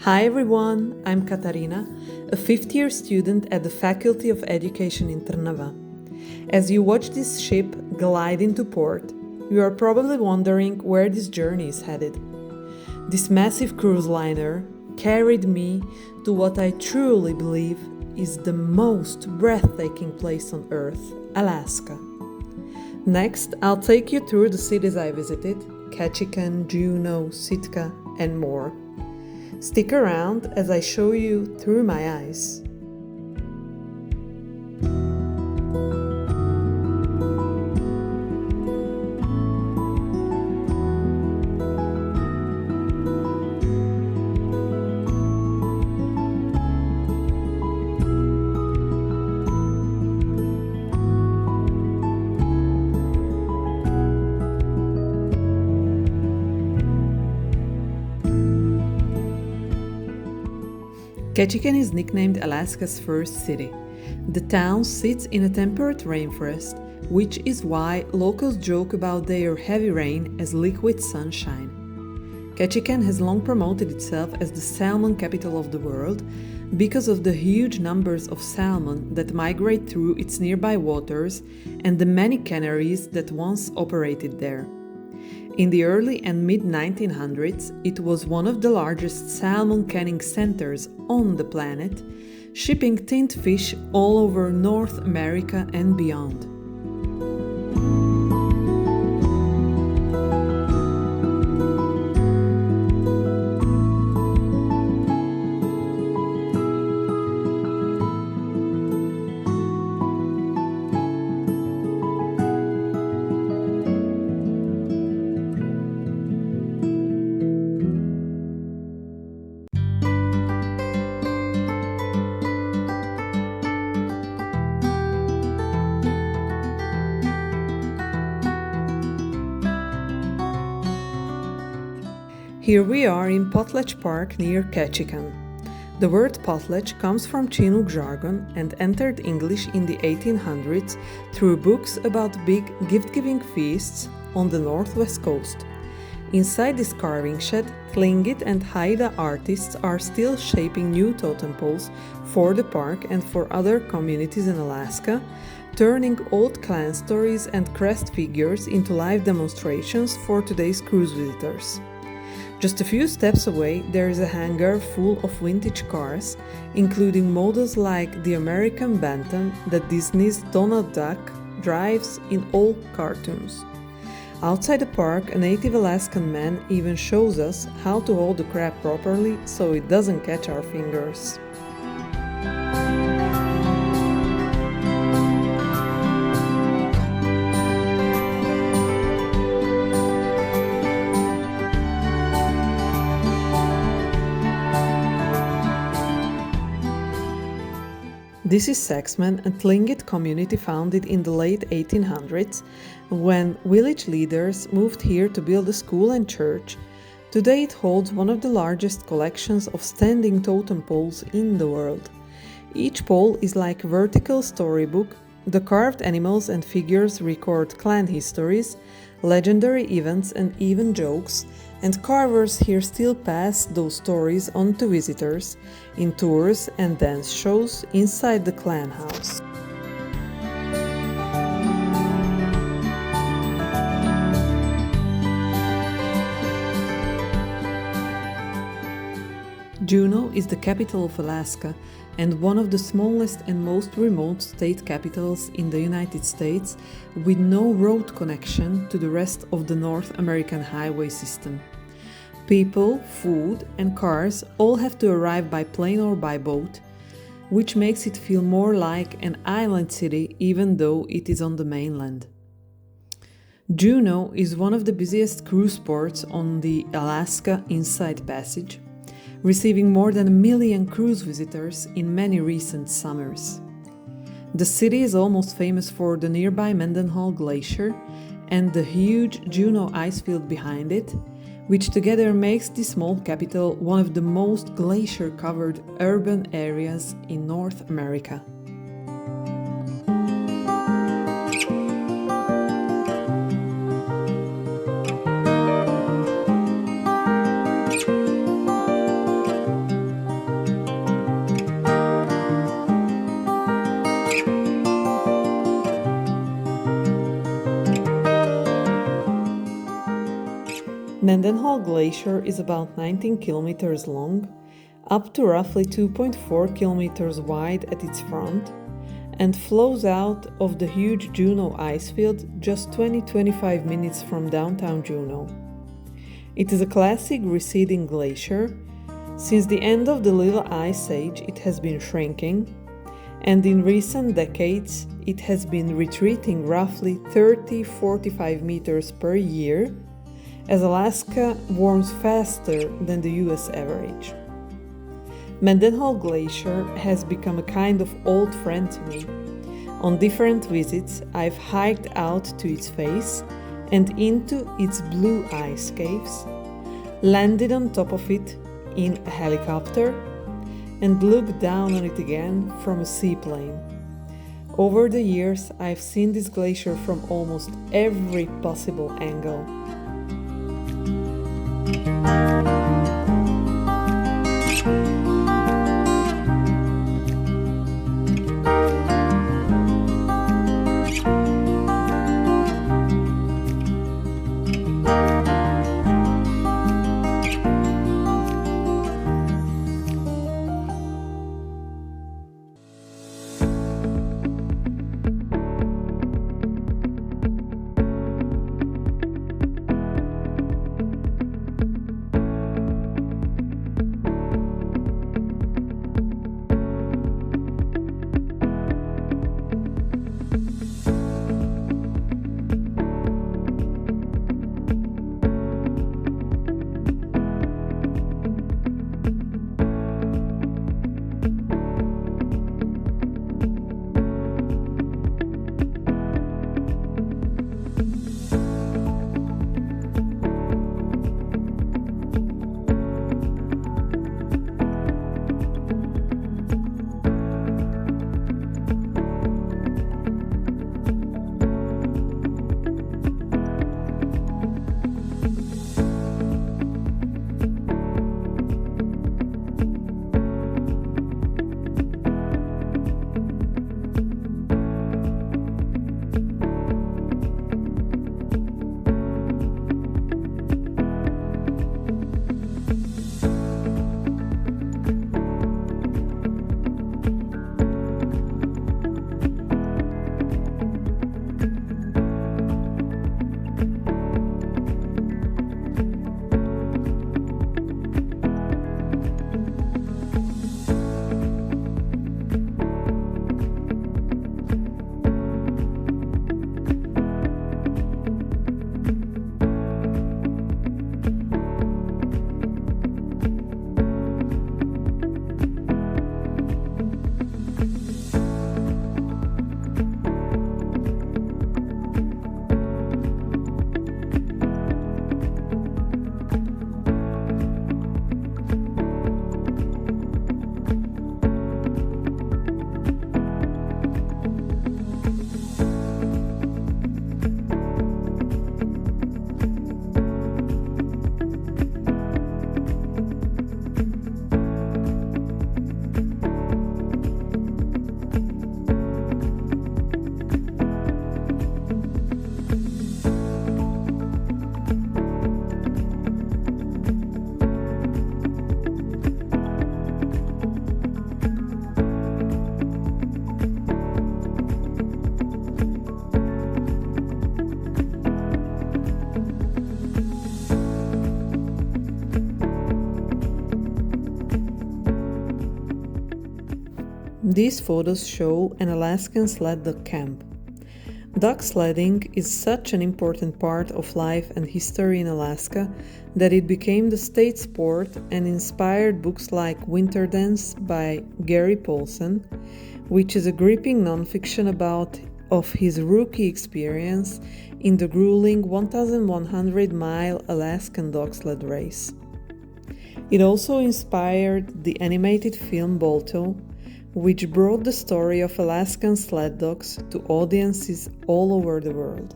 Hi everyone, I'm Katarina, a fifth-year student at the Faculty of Education in Trnava. As you watch this ship glide into port, you are probably wondering where this journey is headed. This massive cruise liner carried me to what I truly believe is the most breathtaking place on Earth, Alaska. Next, I'll take you through the cities I visited, Ketchikan, Juneau, Sitka, and more. Stick around as I show you through my eyes. Ketchikan is nicknamed Alaska's first city. The town sits in a temperate rainforest, which is why locals joke about their heavy rain as liquid sunshine. Ketchikan has long promoted itself as the salmon capital of the world because of the huge numbers of salmon that migrate through its nearby waters and the many canneries that once operated there. In the early and mid-1900s, it was one of the largest salmon canning centers on the planet, shipping tinned fish all over North America and beyond. Here we are in Potlatch Park near Ketchikan. The word potlatch comes from Chinook jargon and entered English in the 1800s through books about big gift-giving feasts on the northwest coast. Inside this carving shed, Tlingit and Haida artists are still shaping new totem poles for the park and for other communities in Alaska, turning old clan stories and crest figures into live demonstrations for today's cruise visitors. Just a few steps away, there is a hangar full of vintage cars, including models like the American Bantam that Disney's Donald Duck drives in all cartoons. Outside the park, a native Alaskan man even shows us how to hold the crab properly so it doesn't catch our fingers. This is Saxman, a Tlingit community founded in the late 1800s when village leaders moved here to build a school and church. Today it holds one of the largest collections of standing totem poles in the world. Each pole is like a vertical storybook. The carved animals and figures record clan histories, legendary events and even jokes, and carvers here still pass those stories on to visitors in tours and dance shows inside the clan house. Juneau is the capital of Alaska and one of the smallest and most remote state capitals in the United States, with no road connection to the rest of the North American highway system. People, food, and cars all have to arrive by plane or by boat, which makes it feel more like an island city even though it is on the mainland. Juneau is one of the busiest cruise ports on the Alaska Inside Passage, receiving more than 1 million cruise visitors in many recent summers. The city is almost famous for the nearby Mendenhall Glacier and the huge Juneau icefield behind it, which together makes the small capital one of the most glacier-covered urban areas in North America. Mendenhall Glacier is about 19 kilometers long, up to roughly 2.4 kilometers wide at its front, and flows out of the huge Juneau icefield just 20-25 minutes from downtown Juneau. It is a classic receding glacier. Since the end of the Little Ice Age, it has been shrinking, and in recent decades, it has been retreating roughly 30-45 meters per year, as Alaska warms faster than the US average. Mendenhall Glacier has become a kind of old friend to me. On different visits, I've hiked out to its face and into its blue ice caves, landed on top of it in a helicopter, and looked down on it again from a seaplane. Over the years, I've seen this glacier from almost every possible angle. These photos show an Alaskan sled dog camp. Dog sledding is such an important part of life and history in Alaska that it became the state sport and inspired books like Winter Dance by Gary Paulsen, which is a gripping nonfiction of his rookie experience in the grueling 1,100-mile Alaskan dog sled race. It also inspired the animated film Balto, which brought the story of Alaskan sled dogs to audiences all over the world.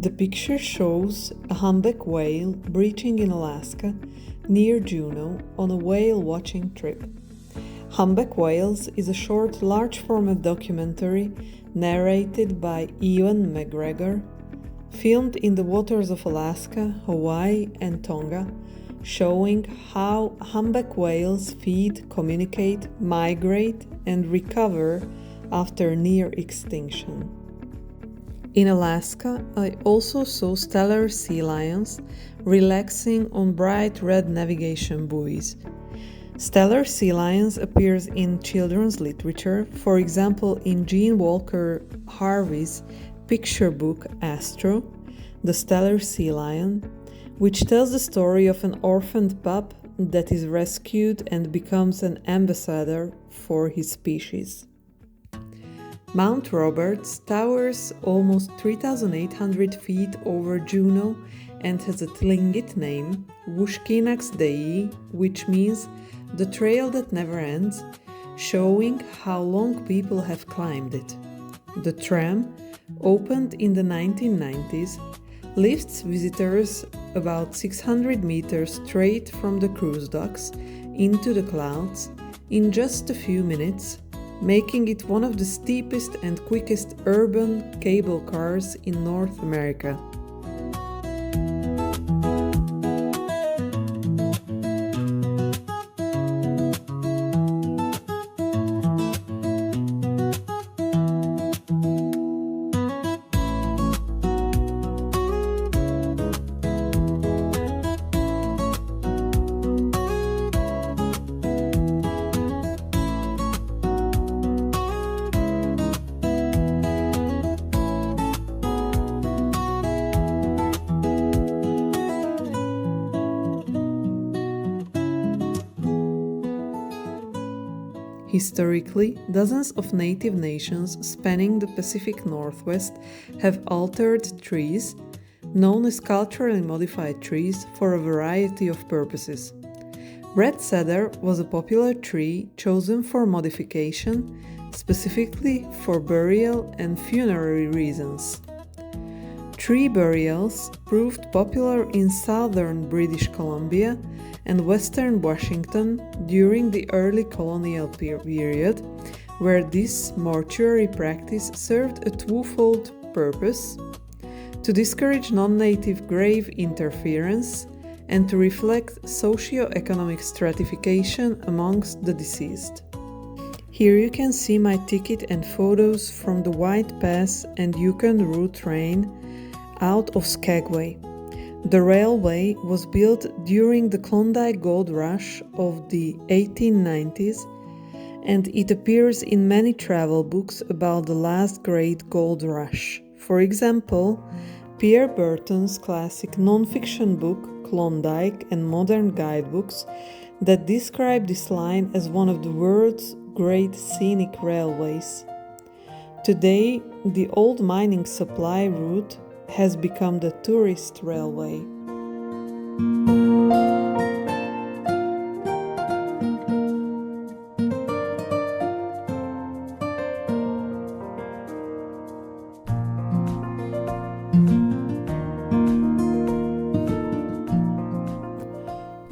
The picture shows a humpback whale breaching in Alaska near Juneau on a whale watching trip. Humpback Whales is a short, large-format documentary narrated by Ewan McGregor filmed in the waters of Alaska, Hawaii, and Tonga, showing how humpback whales feed, communicate, migrate, and recover after near extinction. In Alaska, I also saw stellar sea lions relaxing on bright red navigation buoys. Stellar sea lions appears in children's literature, for example in Gene Walker Harvey's picture book Astro, The Stellar Sea Lion, which tells the story of an orphaned pup that is rescued and becomes an ambassador for his species. Mount Roberts towers almost 3,800 feet over Juneau and has a Tlingit name, Wushkinax Dei, which means the trail that never ends, showing how long people have climbed it. The tram, opened in the 1990s, lifts visitors about 600 meters straight from the cruise docks into the clouds in just a few minutes, making it one of the steepest and quickest urban cable cars in North America. Historically, dozens of native nations spanning the Pacific Northwest have altered trees, known as culturally modified trees, for a variety of purposes. Red cedar was a popular tree chosen for modification, specifically for burial and funerary reasons. Tree burials proved popular in southern British Columbia and western Washington during the early colonial period, where this mortuary practice served a twofold purpose: to discourage non-native grave interference and to reflect socio-economic stratification amongst the deceased. Here you can see my ticket and photos from the White Pass and Yukon Route train out of Skagway. The railway was built during the Klondike Gold Rush of the 1890s, and it appears in many travel books about the last great gold rush. For example, Pierre Berton's classic non-fiction book Klondike and modern guidebooks that describe this line as one of the world's great scenic railways. Today, the old mining supply route has become the tourist railway.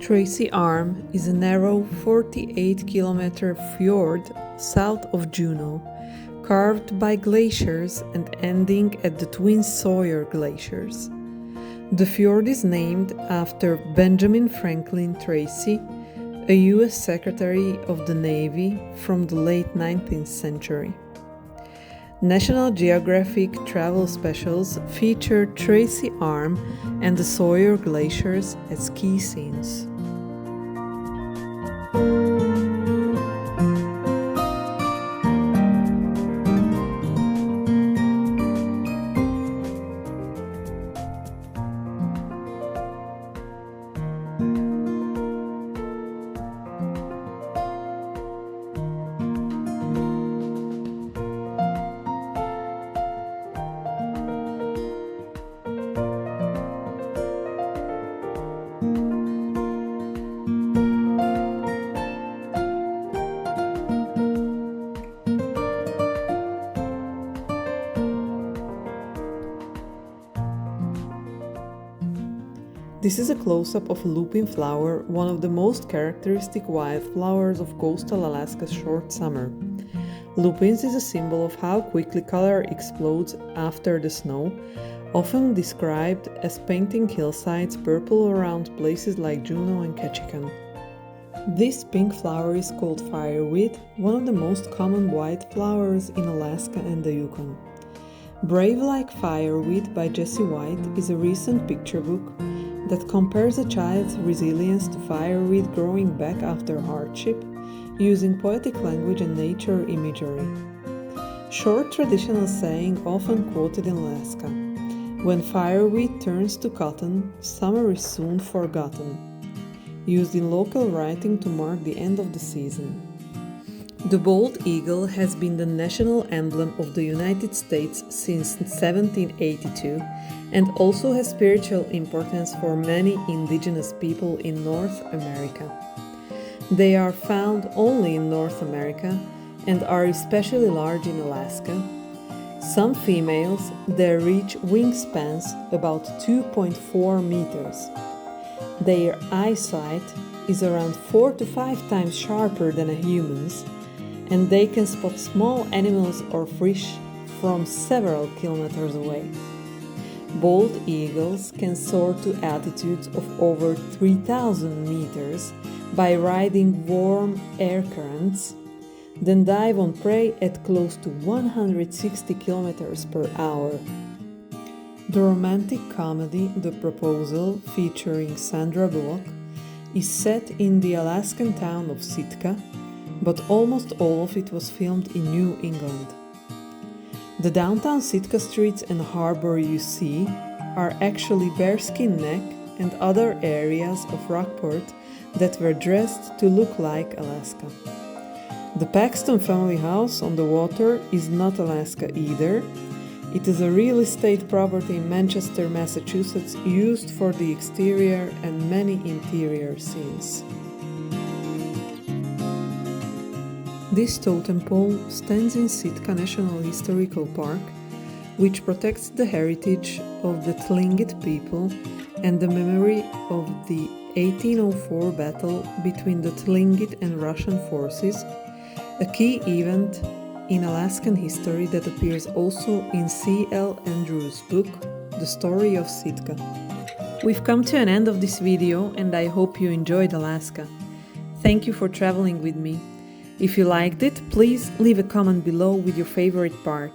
Tracy Arm is a narrow 48-kilometer fjord south of Juneau, carved by glaciers and ending at the Twin Sawyer glaciers. The fjord is named after Benjamin Franklin Tracy, a U.S. Secretary of the Navy from the late 19th century. National Geographic travel specials feature Tracy Arm and the Sawyer glaciers as key scenes. This is a close-up of a lupin flower, one of the most characteristic wildflowers of coastal Alaska's short summer. Lupins is a symbol of how quickly color explodes after the snow, often described as painting hillsides purple around places like Juneau and Ketchikan. This pink flower is called fireweed, one of the most common white flowers in Alaska and the Yukon. Brave Like Fireweed by Jesse White is a recent picture book that compares a child's resilience to fireweed growing back after hardship, using poetic language and nature imagery. Short traditional saying often quoted in Alaska: "When fireweed turns to cotton, summer is soon forgotten," used in local writing to mark the end of the season. The bald eagle has been the national emblem of the United States since 1782 and also has spiritual importance for many indigenous people in North America. They are found only in North America and are especially large in Alaska. Some females there reach wingspans about 2.4 meters. Their eyesight is around 4 to 5 times sharper than a human's, and they can spot small animals or fish from several kilometers away. Bald eagles can soar to altitudes of over 3,000 meters by riding warm air currents, then dive on prey at close to 160 kilometers per hour. The romantic comedy The Proposal, featuring Sandra Bullock, is set in the Alaskan town of Sitka, but almost all of it was filmed in New England. The downtown Sitka streets and harbor you see are actually Bearskin Neck and other areas of Rockport that were dressed to look like Alaska. The Paxton family house on the water is not Alaska either. It is a real estate property in Manchester, Massachusetts, used for the exterior and many interior scenes. This totem pole stands in Sitka National Historical Park, which protects the heritage of the Tlingit people and the memory of the 1804 battle between the Tlingit and Russian forces, a key event in Alaskan history that appears also in C.L. Andrews' book, The Story of Sitka. We've come to an end of this video, and I hope you enjoyed Alaska. Thank you for traveling with me. If you liked it, please leave a comment below with your favorite part.